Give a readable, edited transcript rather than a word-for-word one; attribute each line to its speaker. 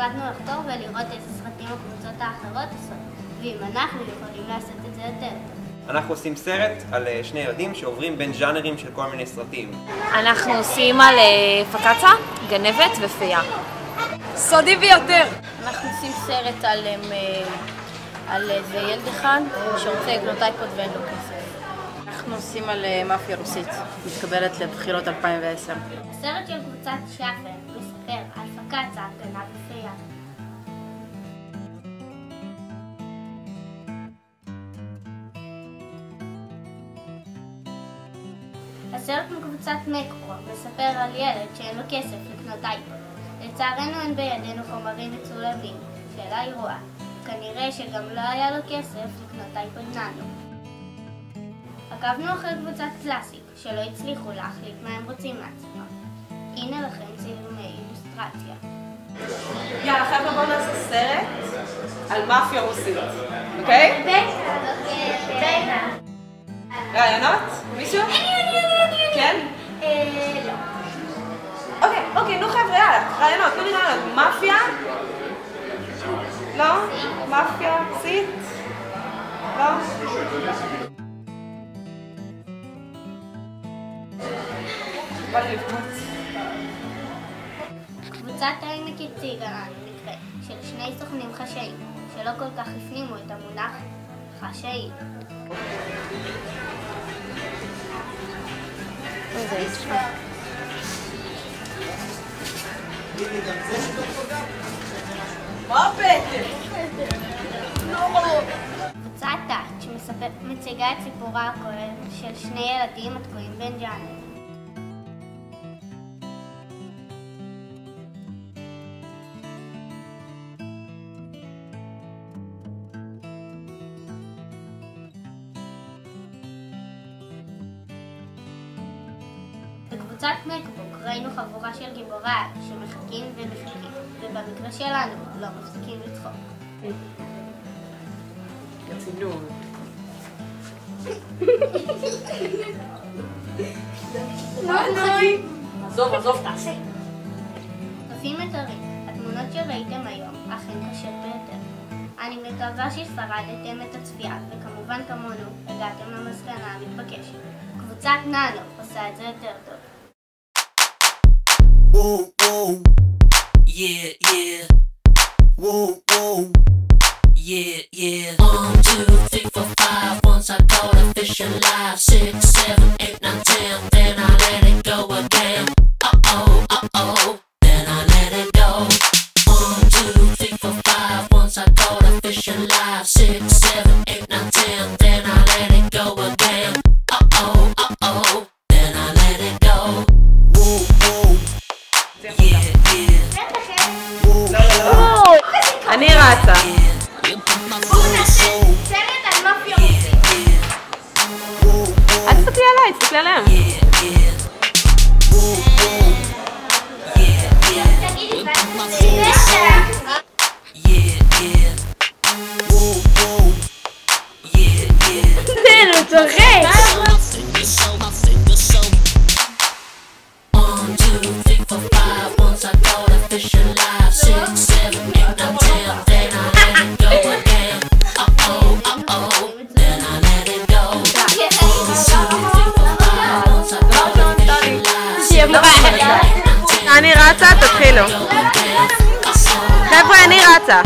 Speaker 1: החלטנו לחתור ולראות איזה סרטים הקבוצות האחרות עושות, ואם אנחנו יכולים לעשות את זה יותר.
Speaker 2: אנחנו עושים סרט על שני ילדים שעוברים בין ז'אנרים של כל מיני סרטים.
Speaker 3: אנחנו עושים על פקצה, גנבת ופייה.
Speaker 4: סודי ביותר.
Speaker 3: אנחנו עושים סרט על איזה ילד אחד שרוצה לקנות אייפוד ואין לו כסף.
Speaker 4: אנחנו עושים על מאפיה רוסית, מתקבלת לבחירות 2010.
Speaker 1: הסרט של קבוצת שפל מספר על פקצה, גנב ופייה. הסרט מקבוצת מקרו מספר על ילד שאין לו כסף לקנות אייפוד. לצערנו אין בידינו חומרים מצולמים. שאלה היא רואה. כנראה שגם לא היה לו כסף לקנות אייפוד ננו. עקבנו אחרי קבוצת קלאסיק שלא הצליחו להחליט מה הם רוצים לעצמם. הנה לכם צילומי אילוסטרציה.
Speaker 4: יאללה, חבר'ה, בואו נעשה סרט על מאפיה רוסית, אוקיי?
Speaker 1: בטח.
Speaker 4: רעיונות? מישהו? כן?
Speaker 1: לא.
Speaker 4: אוקיי, נו חבר'ה, יאללה, רעיונות, תנו לי רעיונות. מאפיה? לא? מאפיה רוסית? לא? בוא לי לבחוץ.
Speaker 1: קבוצת העמק הציגה לנו מקרה של שני סוכנים חשאיים שלא כל כך הפנימו את המונח חשאי.
Speaker 4: מה הפטר?
Speaker 1: קבוצת טאץ' מציגה את סיפורה הכולל של שני ילדים התקועים בין ז'אנרים. בקבוצת מקבוק ראינו חבורה של גיבורי שמחכים ומחכים, ובמקרה שלנו לא מפסיקים לצחוק.
Speaker 4: רצינות. עזוב, תעשה.
Speaker 1: צופים יקרים, התמונות שראיתם היום אכן קשות ביותר. אני מקווה ששרדתם את הצפייה, וכמובן כמונו הגעתם למסקנה המתבקשת. קבוצת ננו עושה את זה יותר טוב.
Speaker 5: Whoa, whoa, yeah, yeah. Whoa, whoa, yeah, yeah. 1, 2, 3, 4, 5. Once I caught a fish alive. 6, 7, 8, 9, 10. Then I let it go again. Uh-oh. Then I let it go. 1, 2, 3, 4, 5. Once I caught a fish alive. 6, 7, 8, 9, 10. Then I let it go again. Uh-oh. Then I let it go. Whoa, whoa.
Speaker 4: אני רצה.
Speaker 1: בואו נעשה סרט על מאפיה רוסית.
Speaker 4: אל תסתכלי עליי, תסתכלי עליהם.
Speaker 1: תגידי, בטח.
Speaker 3: תן, הוא צוחק!
Speaker 5: 1, 2, 3, 4, 5. Once I caught a fish alive. 6, 7, 8, 9, 10. Then I let it go again. Uh-oh. Then I let it go. 1, 2, 3, 4, 5. Once I caught a fish alive.
Speaker 4: אני רצה, תתחילו. חבר'ה, אני רצה.